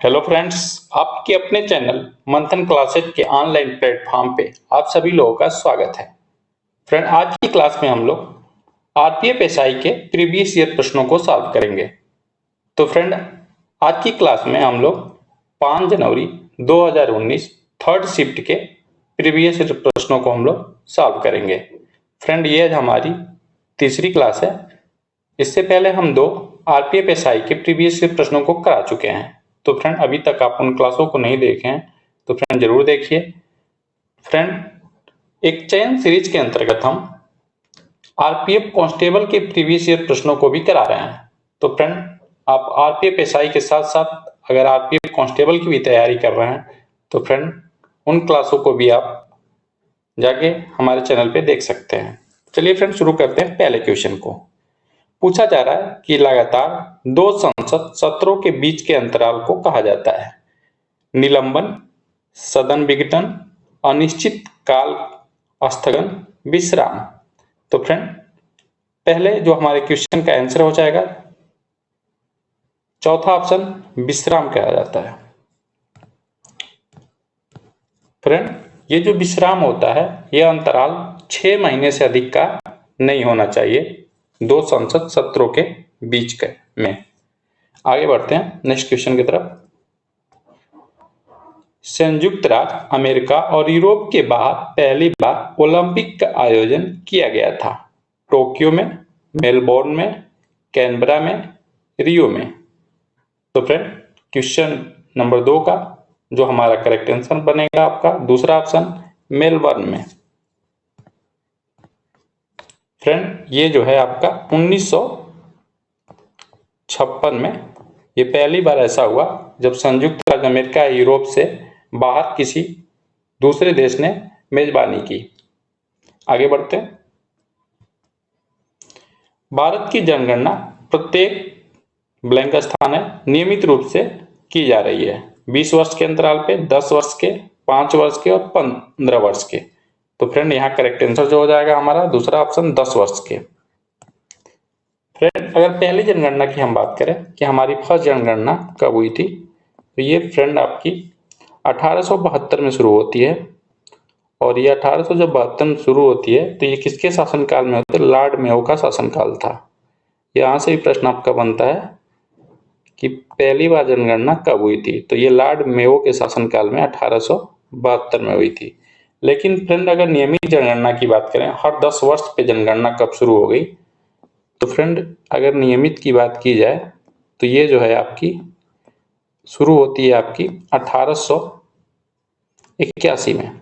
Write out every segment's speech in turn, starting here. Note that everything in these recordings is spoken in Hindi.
हेलो फ्रेंड्स, आपके अपने चैनल मंथन क्लासेज के ऑनलाइन प्लेटफॉर्म पे आप सभी लोगों का स्वागत है। फ्रेंड, आज की क्लास में हम लोग आरपीएफ एसआई के प्रीवियस ईयर प्रश्नों को सॉल्व करेंगे। तो फ्रेंड, आज की क्लास में हम लोग 5 जनवरी 2019 थर्ड शिफ्ट के प्रीवियस ईयर प्रश्नों को हम लोग सॉल्व करेंगे। फ्रेंड, ये हमारी तीसरी क्लास है। इससे पहले हम 2 आरपीएफ एसआई के प्रीवियस ईयर प्रश्नों को करा चुके हैं। तो फ्रेंड, अभी तक आप उन क्लासों को नहीं देखे हैं तो फ्रेंड जरूर देखिए। फ्रेंड, एक चयन सीरीज के अंतर्गत हम आरपीएफ कांस्टेबल के प्रीवियस ईयर प्रश्नों को भी करा रहे हैं। तो फ्रेंड, आप आरपीएफ एसआई के साथ साथ अगर आरपीएफ कांस्टेबल की भी तैयारी कर रहे हैं तो फ्रेंड उन क्लासों को भी आप जाके हमारे चैनल पे देख सकते हैं। चलिए फ्रेंड, शुरू करते हैं पहले क्वेश्चन को। पूछा जा रहा है कि लगातार 2 संसद सत्रों के बीच के अंतराल को कहा जाता है। निलंबन, सदन विघटन, अनिश्चित काल स्थगन, विश्राम। तो फ्रेंड, पहले जो हमारे क्वेश्चन का आंसर हो जाएगा चौथा ऑप्शन, विश्राम कहा जाता है। फ्रेंड, ये जो विश्राम होता है यह अंतराल 6 महीने से अधिक का नहीं होना चाहिए 2 संसद सत्रों के बीच के में। आगे बढ़ते हैं नेक्स्ट क्वेश्चन की तरफ। संयुक्त राज्य अमेरिका और यूरोप के बाद पहली बार ओलंपिक का आयोजन किया गया था। टोक्यो में, मेलबोर्न में, कैनबरा में, रियो में। तो फ्रेंड, क्वेश्चन नंबर 2 का जो हमारा करेक्ट आंसर बनेगा आपका दूसरा ऑप्शन, मेलबर्न में। फ्रेंड, ये जो है आपका 1956 में ये पहली बार ऐसा हुआ जब संयुक्त राज्य अमेरिका यूरोप से बाहर किसी दूसरे देश ने मेजबानी की। आगे बढ़ते हैं। भारत की जनगणना प्रत्येक ब्लैंक स्थान है नियमित रूप से की जा रही है। 20 वर्ष के अंतराल पे, 10 वर्ष के, 5 वर्ष के और 15 वर्ष के। तो फ्रेंड, यहाँ करेक्ट आंसर जो हो जाएगा हमारा दूसरा ऑप्शन 10 वर्ष के। फ्रेंड, अगर पहली जनगणना की हम बात करें कि हमारी फर्स्ट जनगणना कब हुई थी, तो ये फ्रेंड आपकी 1872 में शुरू होती है। और ये 1872 में शुरू होती है तो ये किसके शासनकाल में होती है? लॉर्ड मेयो का शासनकाल था। यहाँ से भी प्रश्न आपका बनता है कि पहली बार जनगणना कब हुई थी, तो ये लॉर्ड मेयो के शासनकाल में 1872 में हुई थी। लेकिन फ्रेंड, अगर नियमित जनगणना की बात करें हर 10 वर्ष पे जनगणना कब शुरू हो गई, तो फ्रेंड अगर नियमित की बात की जाए तो ये जो है आपकी शुरू होती है आपकी 1881 में।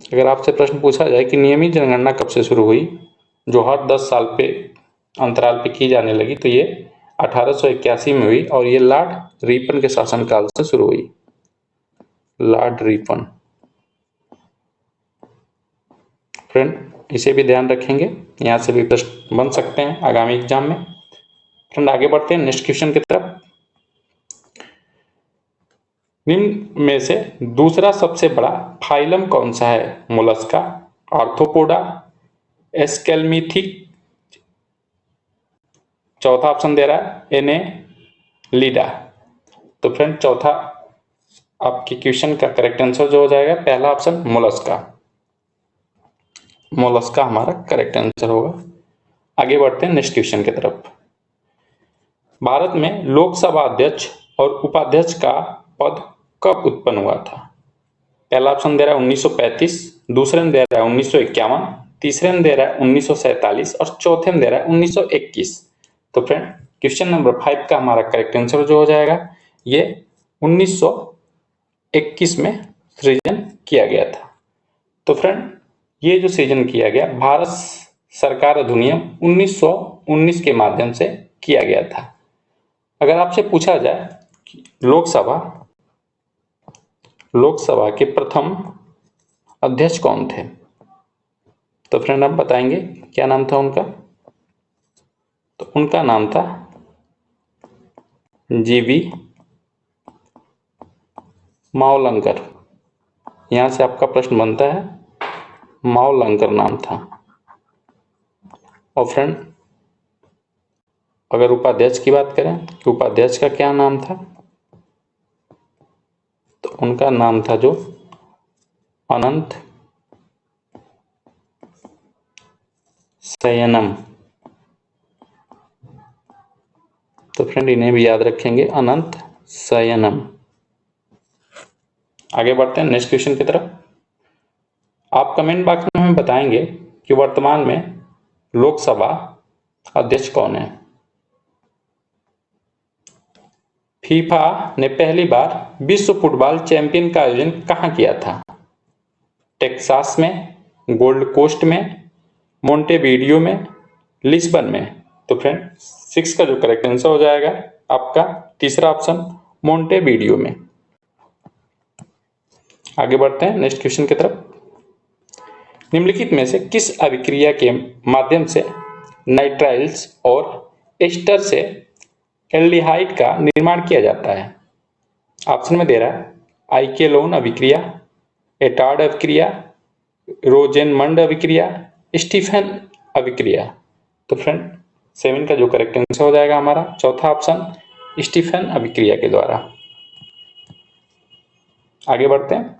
अगर आपसे प्रश्न पूछा जाए कि नियमित जनगणना कब से शुरू हुई जो हर 10 साल पे अंतराल पे की जाने लगी, तो ये 1881 में हुई और ये लॉर्ड रिपन के शासनकाल से शुरू हुई। Lord Ripon. फ्रेंड, इसे भी ध्यान रखेंगे, यहाँ से भी प्रश्न बन सकते हैं आगामी एग्जाम में। फ्रेंड, आगे बढ़ते हैं नेक्स्ट क्वेश्चन की तरफ। निम्न में से दूसरा सबसे बड़ा फाइलम कौन सा है? Mollusca, arthropoda, aschelminthes. चौथा ऑप्शन दे रहा है एनेलिडा। तो फ्रेंड, चौथा आपके क्वेश्चन का करेक्ट आंसर जो हो जाएगा पहला ऑप्शन मोलस्का। मोलस्का हमारा करेक्ट आंसर होगा। आगे बढ़ते हैं नेक्स्ट क्वेश्चन की तरफ। भारत में लोकसभा अध्यक्ष और उपाध्यक्ष का पद कब उत्पन्न हुआ था? पहला ऑप्शन दे रहा है 1935, दूसरे में दे रहा है 1951, तीसरे में दे रहा है 1947 और चौथे में दे रहा है 1921। तो फ्रेंड, क्वेश्चन नंबर 5 का हमारा करेक्ट आंसर जो हो जाएगा ये 1921 में सृजन किया गया था। तो फ्रेंड, ये जो सृजन किया गया भारत सरकार अधिनियम 1919 के माध्यम से किया गया था। अगर आपसे पूछा जाए कि लोकसभा के प्रथम अध्यक्ष कौन थे, तो फ्रेंड आप बताएंगे क्या नाम था उनका? तो उनका नाम था जीवी मावलंकर। यहां से आपका प्रश्न बनता है, मावलंकर नाम था। और फ्रेंड, अगर उपाध्यक्ष की बात करें तो उपाध्यक्ष का क्या नाम था, उनका नाम था जो अनंत शयनम। तो फ्रेंड इन्हें भी याद रखेंगे, अनंत शयनम। आगे बढ़ते हैं नेक्स्ट क्वेश्चन की तरफ। आप कमेंट बॉक्स में हमें बताएंगे कि वर्तमान में लोकसभा अध्यक्ष कौन है। फीफा ने पहली बार विश्व फुटबॉल चैंपियन का आयोजन कहां किया था? टेक्सास में, गोल्ड कोस्ट में, मोंटेवीडियो में, लिस्बन में। तो फ्रेंड 6 का जो करेक्ट आंसर हो जाएगा आपका तीसरा ऑप्शन मोंटेवीडियो में। आगे बढ़ते हैं नेक्स्ट क्वेश्चन की तरफ। निम्नलिखित में से किस अभिक्रिया के माध्यम से नाइट्राइल्स और एस्टर से एल्डिहाइड का निर्माण किया जाता है? ऑप्शन में दे रहा है आइकेलोन अभिक्रिया, एटार्ड अभिक्रिया, रोजेनमंड अभिक्रिया, स्टीफन अभिक्रिया। तो फ्रेंड 7 का जो करेक्ट आंसर हो जाएगा हमारा चौथा ऑप्शन स्टीफन अभिक्रिया के द्वारा। आगे बढ़ते हैं।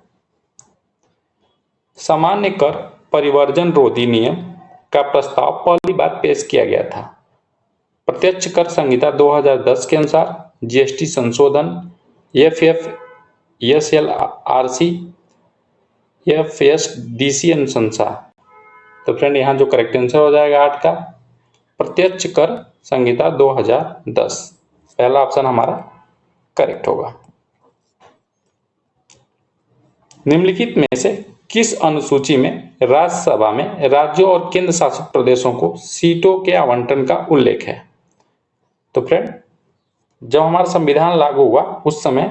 सामान्य कर परिवर्जन रोधी नियम का प्रस्ताव पहली बार पेश किया गया था? प्रत्यक्ष कर संहिता 2010 के अनुसार, जीएसटी संशोधन, एफएफएसएलआरसी, एफएसडीसी अनुशंसा। तो फ्रेंड यहाँ जो करेक्ट आंसर हो जाएगा 8 का प्रत्यक्ष कर संहिता 2010, पहला ऑप्शन हमारा करेक्ट होगा। निम्नलिखित में से किस अनुसूची में राज्यसभा में राज्यों और केंद्र शासित प्रदेशों को सीटों के आवंटन का उल्लेख है? तो फ्रेंड जब हमारा संविधान लागू हुआ उस समय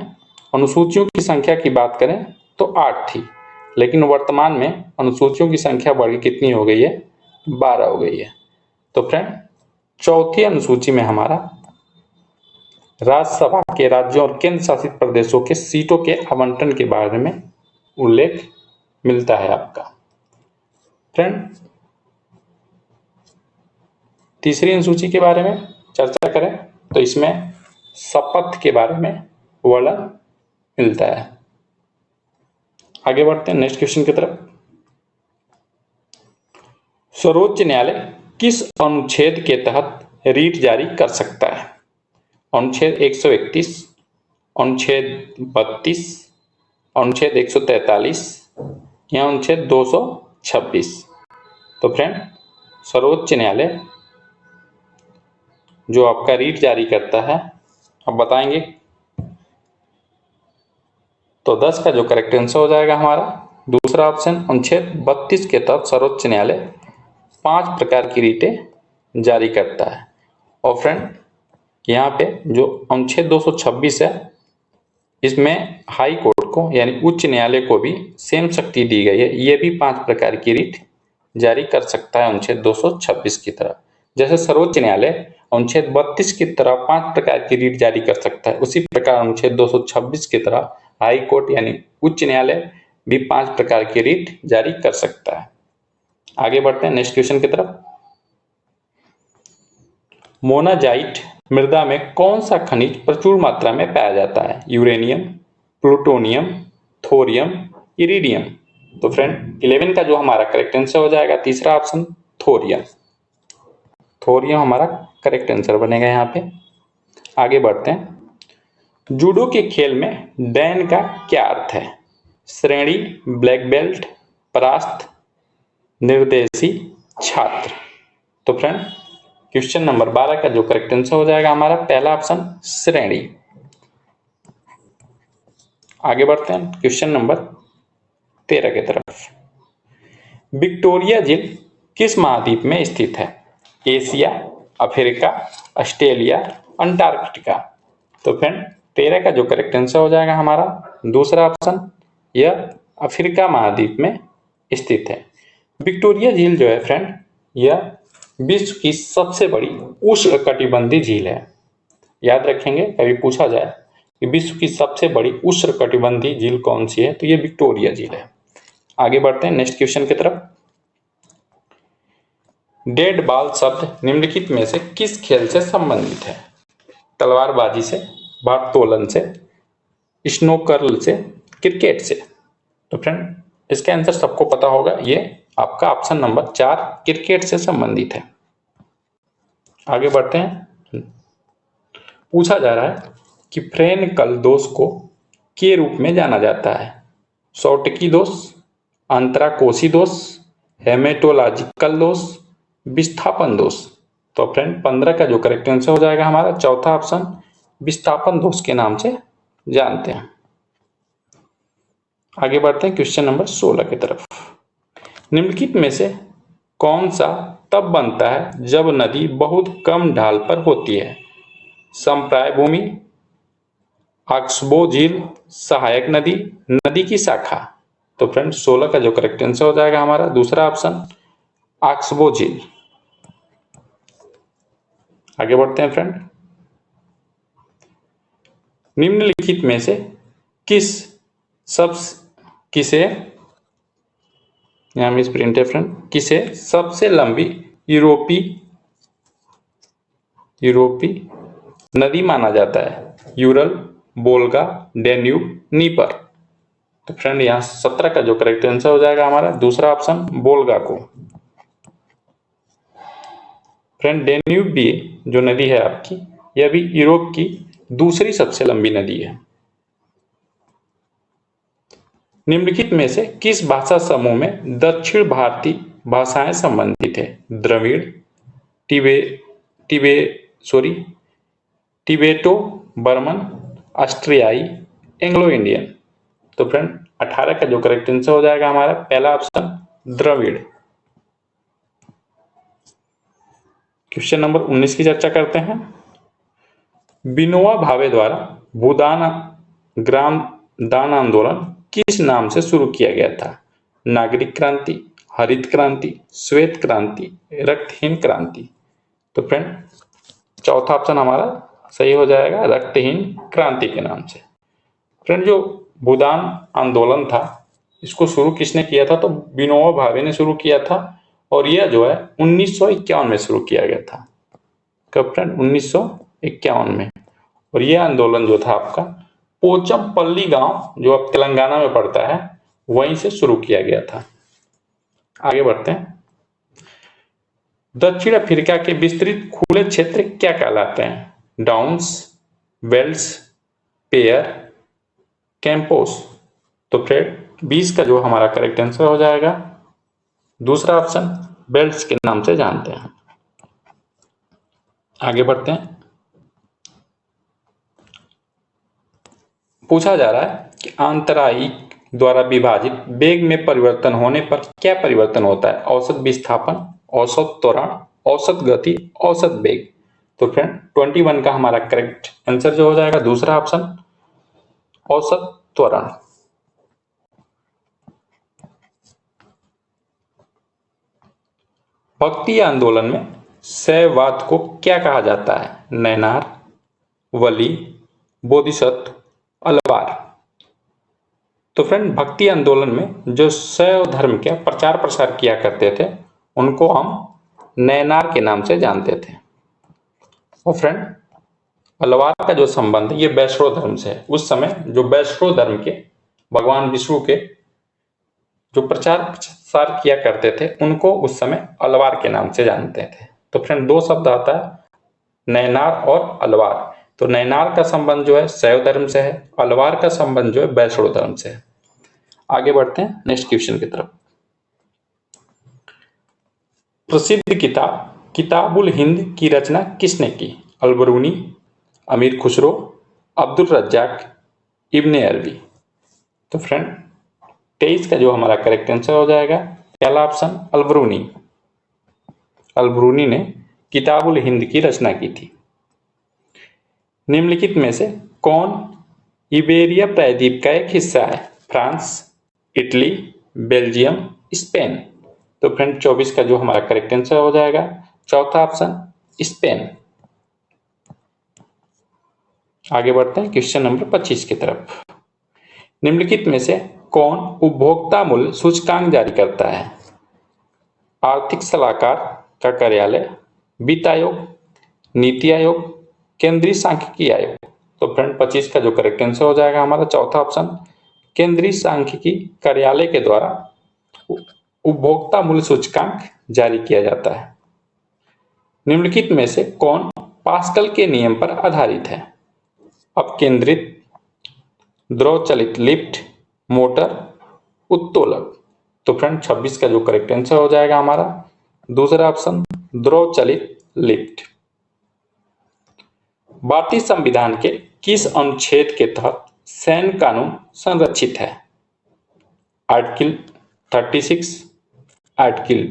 अनुसूचियों की संख्या की बात करें तो 8 थी, लेकिन वर्तमान में अनुसूचियों की संख्या बढ़ के कितनी हो गई है? 12 हो गई है। तो फ्रेंड चौथी अनुसूची में हमारा राज्यसभा के राज्यों और केंद्र शासित प्रदेशों के सीटों के आवंटन के बारे में उल्लेख मिलता है आपका। फ्रेंड तीसरी अनुसूची के बारे में चर्चा करें तो इसमें शपथ के बारे में वर्णन मिलता है। आगे बढ़ते हैं नेक्स्ट क्वेश्चन की तरफ। सर्वोच्च न्यायालय किस अनुच्छेद के तहत रीट जारी कर सकता है? अनुच्छेद 131, अनुच्छेद 32, अनुच्छेद 143 या अनुच्छेद 226। तो फ्रेंड सर्वोच्च न्यायालय जो आपका रीट जारी करता है अब बताएंगे। तो 10 का जो करेक्ट आंसर हो जाएगा हमारा दूसरा ऑप्शन अनुच्छेद 32 के तहत सर्वोच्च न्यायालय 5 प्रकार की रीटें जारी करता है। और फ्रेंड यहाँ पे जो अनुच्छेद 226 है इसमें हाई कोर्ट को यानी उच्च न्यायालय को भी सेम शक्ति दी गई है, ये भी 5 प्रकार की रीट जारी कर सकता है अनुच्छेद 226 की तरह। जैसे सर्वोच्च न्यायालय अनुच्छेद 32 की तरह 5 प्रकार की रीट जारी कर सकता है, उसी प्रकार अनुच्छेद 226 की तरह हाई कोर्ट यानी उच्च न्यायालय भी 5 प्रकार की रीट जारी कर सकता है। आगे बढ़ते हैं नेक्स्ट क्वेश्चन की तरफ। मोनाजाइट मृदा में कौन सा खनिज प्रचुर मात्रा में पाया जाता है? Uranium, plutonium, thorium, iridium. तो फ्रेंड 11 का जो हमारा करेक्ट आंसर हो जाएगा तीसरा ऑप्शन थोरियम। थोरियम हमारा करेक्ट आंसर बनेगा यहाँ पे। आगे बढ़ते हैं। जूडो के खेल में डैन का क्या अर्थ है? श्रेणी, ब्लैक बेल्ट, परास्त, निर्देशी, छात्र। तो फ्रेंड क्वेश्चन नंबर 12 का जो करेक्ट आंसर हो जाएगा हमारा पहला ऑप्शन श्रेणी। आगे बढ़ते हैं क्वेश्चन नंबर 13 की तरफ। विक्टोरिया झील किस महाद्वीप में स्थित है? Asia, Africa, Australia, Antarctica. तो फ्रेंड 13 का जो करेक्ट आंसर हो जाएगा हमारा दूसरा ऑप्शन यह अफ्रीका महाद्वीप में स्थित है। विक्टोरिया झील जो है फ्रेंड यह विश्व की सबसे बड़ी उष्णकटिबंधीय झील है। याद रखेंगे कभी पूछा जाए कि विश्व की सबसे बड़ी उष्णकटिबंधीय झील कौन सी है तो ये विक्टोरिया झील है। आगे बढ़ते हैं नेक्स्ट क्वेश्चन की तरफ। डेड बॉल शब्द निम्नलिखित में से किस खेल से संबंधित है? तलवारबाजी से, भारोत्तोलन से, स्नोकर्ल से, क्रिकेट से। तो फ्रेंड इसका आंसर सबको पता होगा, ये आपका ऑप्शन नंबर 4 क्रिकेट से संबंधित है। आगे बढ़ते हैं। पूछा जा रहा है कि फ्रेनकल दोष को के रूप में जाना जाता है? शॉर्टकी दोष, अंतराकोशी दोष, हेमेटोलॉजिकल दोष, विस्थापन दोष। तो फ्रेंड 15 का जो करेक्ट आंसर हो जाएगा हमारा चौथा ऑप्शन विस्थापन दोष के नाम से जानते हैं। आगे बढ़ते हैं क्वेश्चन नंबर 16 की तरफ। निम्नलिखित में से कौन सा तब बनता है जब नदी बहुत कम ढाल पर होती है? संप्राय भूमि, ऑक्सबो झील, सहायक नदी, नदी की शाखा। तो फ्रेंड 16 का जो करेक्ट आंसर हो जाएगा हमारा दूसरा ऑप्शन ऑक्सबो झील। आगे बढ़ते हैं फ्रेंड। निम्नलिखित में से किसे यहां मिस प्रिंट है फ्रेंड, किसे सबसे लंबी यूरोपी नदी माना जाता है? Ural, Volga, Danube, Dnieper. तो फ्रेंड यहाँ 17 का जो करेक्ट आंसर हो जाएगा हमारा दूसरा ऑप्शन वोल्गा को। फ्रेंड डेन्यूब भी जो नदी है आपकी, यह भी यूरोप की दूसरी सबसे लंबी नदी है। निम्नलिखित में से किस भाषा समूह में दक्षिण भारतीय भाषाएं संबंधित है? द्रविड़, टिबेटो बर्मन, ऑस्ट्रियाई, एंग्लो इंडियन। तो फ्रेंड 18 का जो करेक्ट आंसर हो जाएगा हमारा पहला ऑप्शन द्रविड़। क्वेश्चन नंबर 19 की चर्चा करते हैं। विनोबा भावे द्वारा भूदान ग्राम दान आंदोलन किस नाम से शुरू किया गया था? नागरिक क्रांति, हरित क्रांति, श्वेत क्रांति, रक्तहीन क्रांति। तो फ्रेंड चौथा ऑप्शन हमारा सही हो जाएगा रक्तहीन क्रांति के नाम से। फ्रेंड जो भूदान आंदोलन था इसको शुरू किसने किया था? तो विनोबा भावे ने शुरू किया था और यह जो है 1951 में शुरू किया गया था। कब फ्रेंड? 1951 में। और यह आंदोलन जो था आपका पोचमपल्ली गांव जो अब तेलंगाना में पड़ता है वहीं से शुरू किया गया था। आगे बढ़ते हैं। दक्षिण अफ्रीका के विस्तृत खुले क्षेत्र क्या कहलाते हैं? Downs, velds, prairie, campos. तो फ्रेंड 20 का जो हमारा करेक्ट आंसर हो जाएगा दूसरा ऑप्शन बेल्ट्स के नाम से जानते हैं। आगे बढ़ते हैं। पूछा जा रहा है कि आंतरायिक द्वारा विभाजित वेग में परिवर्तन होने पर क्या परिवर्तन होता है? औसत विस्थापन, औसत त्वरण, औसत गति, औसत वेग। तो फ्रेंड 21 का हमारा करेक्ट आंसर जो हो जाएगा दूसरा ऑप्शन औसत त्वरण। भक्ति आंदोलन में शैववाद को क्या कहा जाता है? नैनार, वली, बोधिसत्व, अलवार। तो फ्रेंड भक्ति आंदोलन में जो शैव धर्म का प्रचार प्रसार किया करते थे उनको हम नैनार के नाम से जानते थे। और फ्रेंड अलवार का जो संबंध ये वैष्णव धर्म से है। उस समय जो वैष्णव धर्म के भगवान विष्णु के जो प्रचार प्रसार किया करते थे उनको उस समय अलवार के नाम से जानते थे। तो फ्रेंड दो शब्द आता है नैनार और अलवार। तो नैनार का संबंध जो है शैव धर्म से है, अलवार का संबंध जो है वैष्णव धर्म से है। आगे बढ़ते हैं नेक्स्ट क्वेश्चन की तरफ। प्रसिद्ध किताब किताबुल हिंद की रचना किसने की? अलबरूनी, अमीर खुसरो, अब्दुल रज्जाक, इब्ने अरबी। तो फ्रेंड 23 का जो हमारा करेक्ट आंसर हो जाएगा पहला ऑप्शन अलबरूनी। अलबरूनी ने किताबुल हिंद की रचना की थी। निम्नलिखित में से कौन इबेरिया प्रायद्वीप का एक हिस्सा है? France, Italy, Belgium, Spain. तो फ्रेंड 24 का जो हमारा करेक्ट आंसर हो जाएगा चौथा ऑप्शन स्पेन। आगे बढ़ते हैं क्वेश्चन नंबर 25 की तरफ। निम्नलिखित में से कौन उपभोक्ता मूल्य सूचकांक जारी करता है? आर्थिक सलाहकार का कार्यालय, वित्त आयोग, नीति आयोग, केंद्रीय सांख्यिकी आयोग। तो फ्रेंड 25 का जो करेक्ट आंसर हो जाएगा हमारा चौथा ऑप्शन केंद्रीय सांख्यिकी कार्यालय के द्वारा उपभोक्ता मूल्य सूचकांक जारी किया जाता है। निम्नलिखित में से कौन पास्कल के नियम पर आधारित है? अपकेंद्रित, द्रव चलित लिफ्ट, मोटर, उत्तोलक। तो फ्रेंड 26 का जो करेक्ट आंसर हो जाएगा हमारा दूसरा ऑप्शन द्रव चलित लिफ्ट। भारतीय संविधान के किस अनुच्छेद के तहत सैन्य कानून संरक्षित है? Article 36, article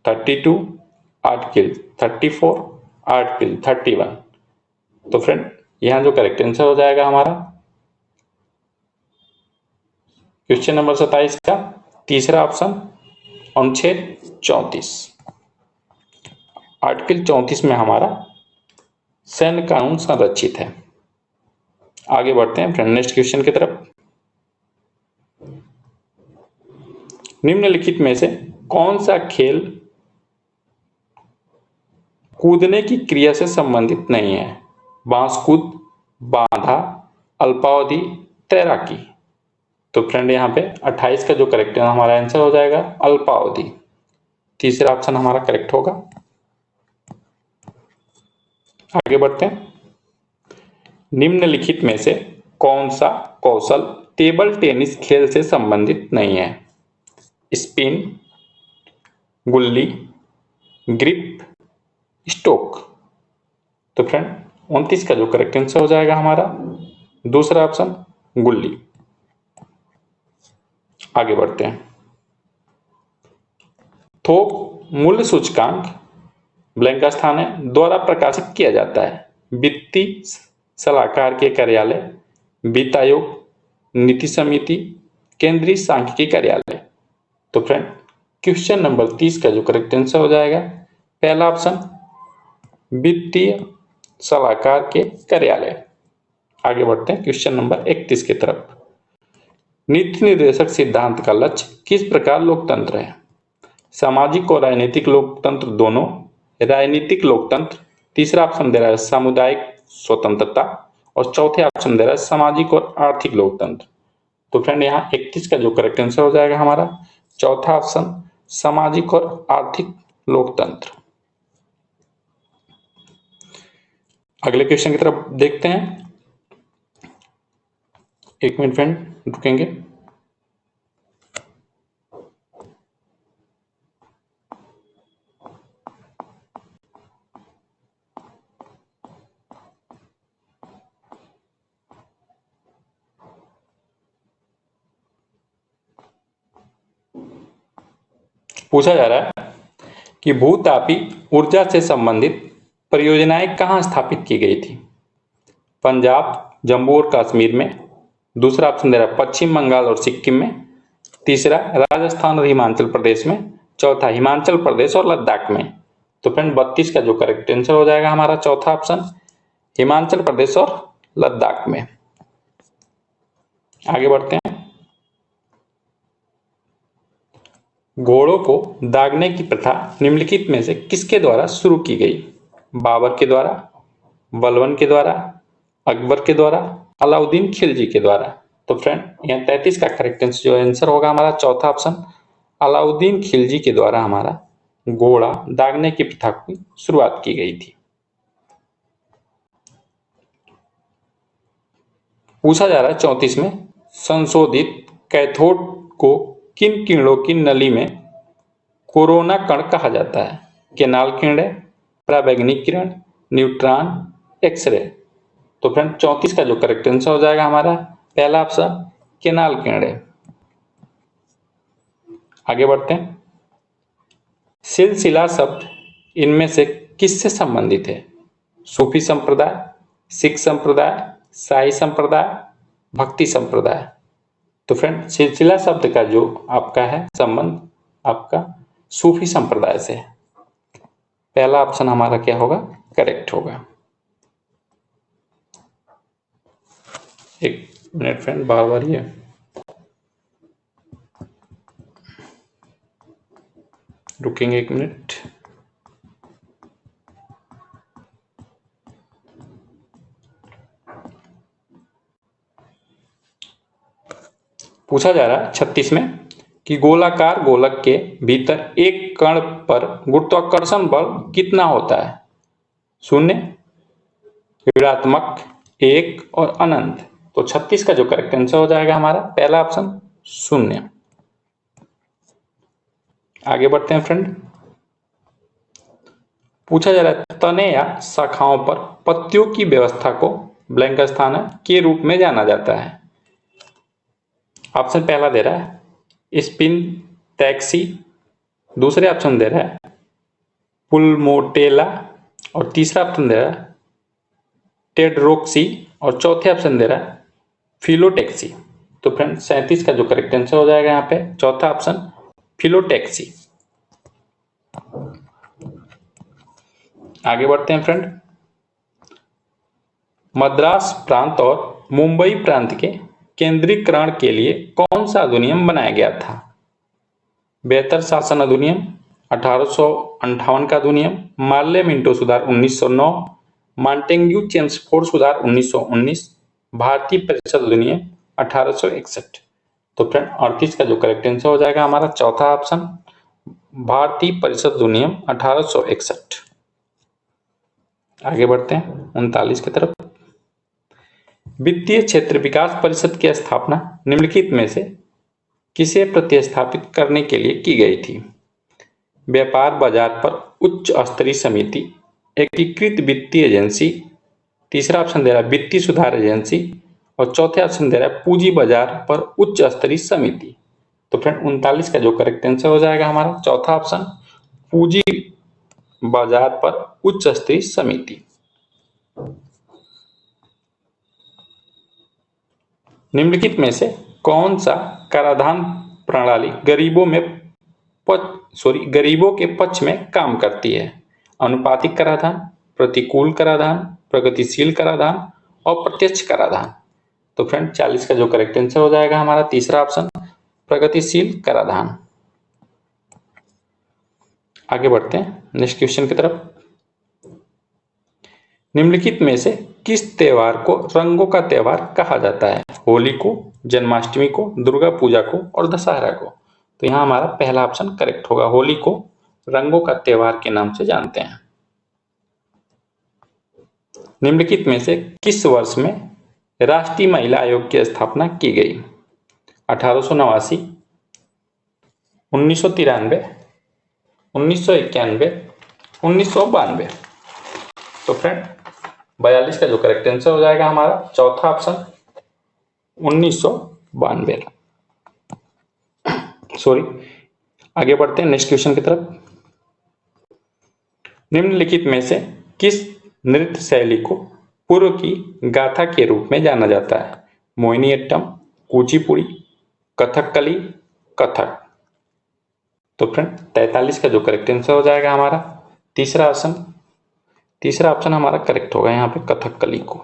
32, article 34, article 31। तो फ्रेंड यहां जो करेक्ट आंसर हो जाएगा हमारा क्वेश्चन नंबर 27 का तीसरा ऑप्शन अनुच्छेद 34। आर्टिकल 34 में हमारा सैन्य कानून संरक्षित है। आगे बढ़ते हैं फ्रेंड नेक्स्ट क्वेश्चन की तरफ। निम्नलिखित में से कौन सा खेल कूदने की क्रिया से संबंधित नहीं है? बांस कूद, बांधा, अल्पावधि, तैराकी। तो फ्रेंड यहाँ पे 28 का जो करेक्ट हमारा आंसर हो जाएगा अल्पावधि। तीसरा ऑप्शन हमारा करेक्ट होगा। आगे बढ़ते हैं। निम्नलिखित में से कौन सा कौशल टेबल टेनिस खेल से संबंधित नहीं है? स्पिन, गुल्ली, ग्रिप, स्ट्रोक। तो फ्रेंड 29 का जो करेक्ट आंसर हो जाएगा हमारा दूसरा ऑप्शन गुल्ली। आगे बढ़ते हैं। थोक मूल्य सूचकांक ब्लैंक स्थान है द्वारा प्रकाशित किया जाता है? वित्तीय सलाहकार के कार्यालय, वित्त आयोग, नीति समिति, केंद्रीय सांख्यिकी कार्यालय। तो फ्रेंड क्वेश्चन नंबर 30 का जो करेक्ट आंसर हो जाएगा पहला ऑप्शन वित्तीय सलाहकार के कार्यालय। आगे बढ़ते हैं क्वेश्चन नंबर 31 की तरफ। नीति निर्देशक सिद्धांत का लक्ष्य किस प्रकार लोकतंत्र है? सामाजिक और राजनीतिक लोकतंत्र दोनों, राजनीतिक लोकतंत्र, तीसरा ऑप्शन दे रहा है सामुदायिक स्वतंत्रता और चौथे ऑप्शन दे रहा है सामाजिक और आर्थिक लोकतंत्र। तो फ्रेंड यहाँ 31 का जो करेक्ट आंसर हो जाएगा हमारा चौथा ऑप्शन सामाजिक और आर्थिक लोकतंत्र। अगले क्वेश्चन की तरफ देखते हैं। एक मिनट फ्रेंड रुकेंगे। पूछा जा रहा है कि भूतापी ऊर्जा से संबंधित परियोजनाएं कहां स्थापित की गई थी? पंजाब, जम्मू और कश्मीर में, दूसरा ऑप्शन दे रहा है पश्चिम बंगाल और सिक्किम में, तीसरा राजस्थान और हिमाचल प्रदेश में, चौथा हिमाचल प्रदेश और लद्दाख में। तो फ्रेंड 32 का जो करेक्ट आंसर हो जाएगा हमारा चौथा ऑप्शन हिमाचल प्रदेश और लद्दाख में। आगे बढ़ते हैं। घोड़ों को दागने की प्रथा निम्नलिखित में से किसके द्वारा शुरू की गई? बाबर के द्वारा, बलबन के द्वारा, अकबर के द्वारा, अलाउद्दीन खिलजी के द्वारा। तो फ्रेंड यहाँ 33 का करेक्ट जो आंसर होगा हमारा चौथा ऑप्शन अलाउद्दीन खिलजी के द्वारा हमारा घोड़ा दागने की प्रथा की शुरुआत की गई थी। पूछा जा रहा है 34 में संशोधित कैथोड को किन किरणों की नली में कोरोना कण कहा जाता है? केनाल किरणें, पराबैंगनी किरण, न्यूट्रॉन, एक्सरे। तो फ्रेंड 34 का जो करेक्ट आंसर हो जाएगा हमारा पहला ऑप्शन केनाल किरणें। आगे बढ़ते हैं। सिलसिला शब्द इनमें से किससे संबंधित है? सूफी संप्रदाय, सिख संप्रदाय, शाही संप्रदाय, भक्ति संप्रदाय। तो फ्रेंड सिलसिला शब्द का जो आपका है संबंध आपका सूफी संप्रदाय से है। पहला ऑप्शन हमारा क्या होगा करेक्ट होगा। एक मिनट फ्रेंड बार बार ये रुकेंगे एक मिनट। पूछा जा रहा है 36 में कि गोलाकार गोलक के भीतर एक कण पर गुरुत्वाकर्षण बल कितना होता है? 0, ऋणात्मक, 1 और अनंत। तो 36 का जो करेक्ट आंसर हो जाएगा हमारा पहला ऑप्शन 0। आगे बढ़ते हैं फ्रेंड। पूछा जा रहा है तने या शाखाओं पर पत्तियों की व्यवस्था को ब्लैंक स्थान के रूप में जाना जाता है। ऑप्शन पहला दे रहा है स्पिन टैक्सी, दूसरे ऑप्शन दे रहा है पुलमोटेला, और तीसरा ऑप्शन दे रहा है टेड्रोक्सी, और चौथे ऑप्शन दे रहा है फिलोटैक्सी। तो फ्रेंड 37 का जो करेक्ट आंसर हो जाएगा यहाँ पे चौथा ऑप्शन फिलोटैक्सी। आगे बढ़ते हैं फ्रेंड। मद्रास प्रांत और मुंबई प्रांत के केंद्रीकरण के लिए कौन सा अधिनियम बनाया गया था? बेहतर शासन अधिनियम, 1858 का अधिनियम, मार्ले मिंटो सुधार 1909, मॉन्टेग्यू चेम्सफोर्ड सुधार 1919, भारतीय परिषद अधिनियम 1861। तो फ्रेंड 38 का जो करेक्ट आंसर हो जाएगा हमारा चौथा ऑप्शन भारतीय परिषद अधिनियम 1861। आगे बढ़ते हैं 39 की तरफ। वित्तीय क्षेत्र विकास परिषद की स्थापना निम्नलिखित में से किसे प्रतिस्थापित करने के लिए की गई थी? व्यापार बाजार पर उच्च स्तरीय समिति, एकीकृत वित्तीय एजेंसी, तीसरा ऑप्शन दे रहा है वित्तीय सुधार एजेंसी, और चौथे ऑप्शन दे रहा है पूंजी बाजार पर उच्च स्तरीय समिति। तो फ्रेंड 39 का जो करेक्ट आंसर हो जाएगा हमारा चौथा ऑप्शन पूंजी बाजार पर उच्च स्तरीय समिति। निम्नलिखित में से कौन सा कराधान प्रणाली गरीबों के पक्ष में काम करती है? अनुपातिक कराधान, प्रतिकूल कराधान, प्रगतिशील कराधान और प्रत्यक्ष कराधान। तो फ्रेंड 40 का जो करेक्ट आंसर हो जाएगा हमारा तीसरा ऑप्शन प्रगतिशील कराधान। आगे बढ़ते हैं नेक्स्ट क्वेश्चन की तरफ। निम्नलिखित में से किस त्योहार को रंगों का त्योहार कहा जाता है? होली को, जन्माष्टमी को, दुर्गा पूजा को और दशहरा को। तो यहाँ हमारा पहला ऑप्शन करेक्ट होगा, होली को रंगों का त्योहार के नाम से जानते हैं। निम्नलिखित में से किस वर्ष में राष्ट्रीय महिला आयोग की स्थापना की गई? 1889, 1993, 1991, 1992। तो फ्रेंड 42 का जो करेक्ट आंसर हो जाएगा हमारा चौथा ऑप्शन 1992। सॉरी, आगे बढ़ते हैं नेक्स्ट क्वेश्चन की तरफ। निम्नलिखित में से किस नृत्य शैली को पूर्व की गाथा के रूप में जाना जाता है? मोहिनीअट्टम, कुचिपुड़ी, कथकली, कथक। तो फ्रेंड 43 का जो करेक्ट आंसर हो जाएगा हमारा तीसरा ऑप्शन हमारा करेक्ट होगा यहाँ पे कथकली को।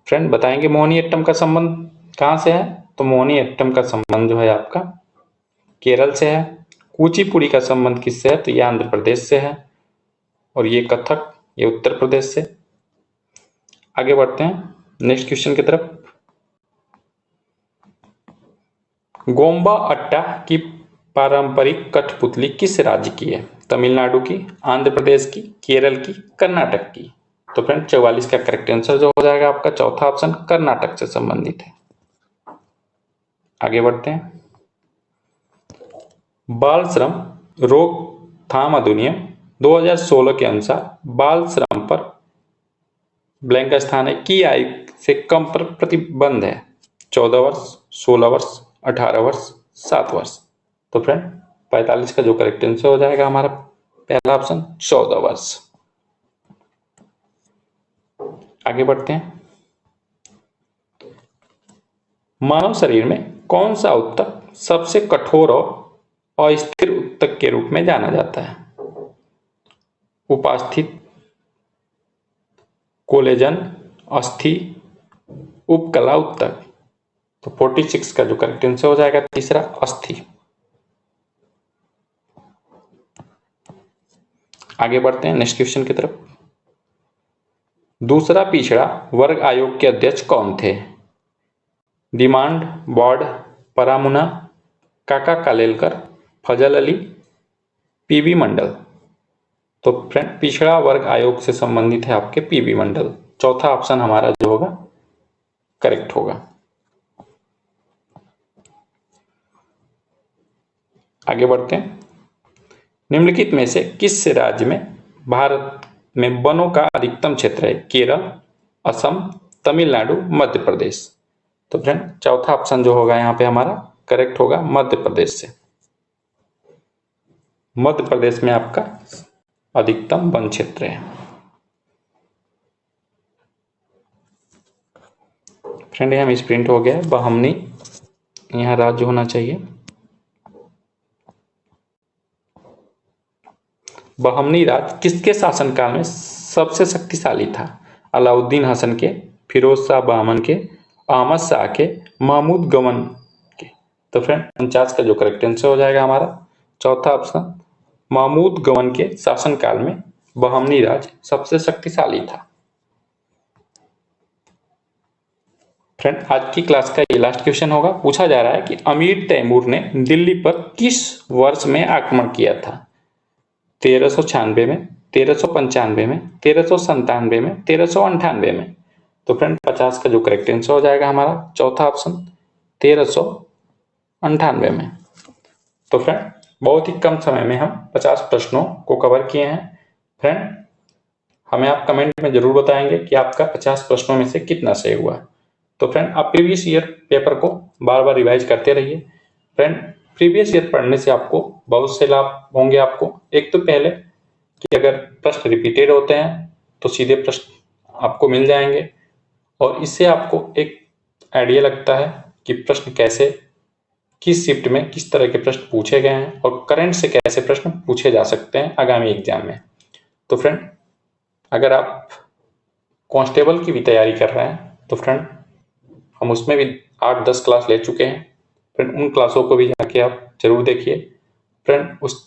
फ्रेंड बताएंगे मोहिनीअट्टम का संबंध कहाँ से है? तो मोहिनीअट्टम का संबंध जो है आपका केरल से है। कुचिपुड़ी का संबंध किससे है? तो ये आंध्र प्रदेश से है, और ये कथक ये उत्तर प्रदेश से। आगे बढ़ते हैं नेक्स्ट क्वेश्चन की तरफ। गोम्बा अट्टा की पारंपरिक कठपुतली किस राज्य की है? तमिलनाडु की, आंध्र प्रदेश की, केरल की, कर्नाटक की। तो फ्रेंड 44 का करेक्ट आंसर जो हो जाएगा आपका चौथा ऑप्शन कर्नाटक से संबंधित है। आगे बढ़ते हैं। बाल श्रम रोकथाम अधिनियम 2016 के अनुसार बाल श्रम पर ब्लैंक स्थान है की आयु से कम पर प्रतिबंध है? 14 वर्ष, 16 वर्ष, 18 वर्ष, 7 वर्ष। तो फ्रेंड 45 का जो करेक्ट आंसर हो जाएगा हमारा पहला ऑप्शन 14 वर्ष। आगे बढ़ते हैं। मानव शरीर में कौन सा ऊतक सबसे कठोर और अस्थिर ऊतक के रूप में जाना जाता है? उपास्थित, कोलेजन, अस्थि, उपकला ऊतक। तो 46 का जो करेक्ट आंसर हो जाएगा तीसरा अस्थि। आगे बढ़ते हैं नेक्स्ट क्वेश्चन की तरफ। दूसरा पिछड़ा वर्ग आयोग के अध्यक्ष कौन थे? डिमांड, बॉर्ड, परामुना, काका कालेलकर, फजल अली, पीबी मंडल। तो फ्रेंड पिछड़ा वर्ग आयोग से संबंधित है आपके पीबी मंडल। चौथा ऑप्शन हमारा जो होगा करेक्ट होगा। आगे बढ़ते हैं। निम्नलिखित में से किस राज्य में भारत में वनों का अधिकतम क्षेत्र है? केरल, असम, तमिलनाडु, मध्य प्रदेश। तो फ्रेंड चौथा ऑप्शन जो होगा यहाँ पे हमारा करेक्ट होगा मध्य प्रदेश से। मध्य प्रदेश में आपका अधिकतम वन क्षेत्र है। फ्रेंड यहाँ मिसप्रिंट हो गया है, बहमनी यहाँ राज्य होना चाहिए। बहमनी राज्य किसके शासनकाल में सबसे शक्तिशाली था? अलाउद्दीन हसन के, फिरोज शाह बहमन के, अहमद शाह के, महमूद गमन के। तो फ्रेंड 49 का जो करेक्ट आंसर हो जाएगा हमारा चौथा ऑप्शन, महमूद गमन के शासनकाल में बहमनी राज्य सबसे शक्तिशाली था। फ्रेंड आज की क्लास का ये लास्ट क्वेश्चन होगा। पूछा जा रहा है कि अमीर तैमूर ने दिल्ली पर किस वर्ष में आक्रमण किया था? 1396 में, 1395 में, 1397 में, 1398 में। तो फ्रेंड 50 का जो करेक्ट आंसर हो जाएगा हमारा चौथा ऑप्शन 1398 में। तो फ्रेंड बहुत ही कम समय में हम 50 प्रश्नों को कवर किए हैं। फ्रेंड हमें आप कमेंट में जरूर बताएंगे कि आपका 50 प्रश्नों में से कितना सही हुआ। तो फ्रेंड आप प्रीवियस ईयर पेपर को बार बार रिवाइज करते रहिए। फ्रेंड प्रीवियस ईयर पढ़ने से आपको बहुत से लाभ होंगे। आपको एक तो पहले कि अगर प्रश्न रिपीटेड होते हैं तो सीधे प्रश्न आपको मिल जाएंगे और इससे आपको एक आइडिया लगता है कि प्रश्न कैसे, किस शिफ्ट में किस तरह के प्रश्न पूछे गए हैं और करंट से कैसे प्रश्न पूछे जा सकते हैं आगामी एग्जाम में। तो फ्रेंड अगर आप कांस्टेबल की भी तैयारी कर रहे हैं तो फ्रेंड हम उसमें भी 8-10 क्लास ले चुके हैं। फ्रेंड उन क्लासों को भी जाके आप जरूर देखिए। फ्रेंड उस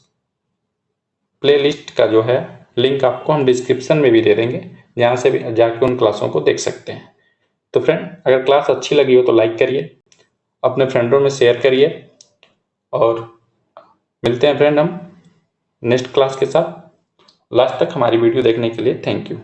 प्लेलिस्ट का जो है लिंक आपको हम डिस्क्रिप्शन में भी दे देंगे, जहाँ से भी जाके उन क्लासों को देख सकते हैं। तो फ्रेंड अगर क्लास अच्छी लगी हो तो लाइक करिए, अपने फ्रेंडों में शेयर करिए और मिलते हैं फ्रेंड हम नेक्स्ट क्लास के साथ। लास्ट तक हमारी वीडियो देखने के लिए थैंक यू।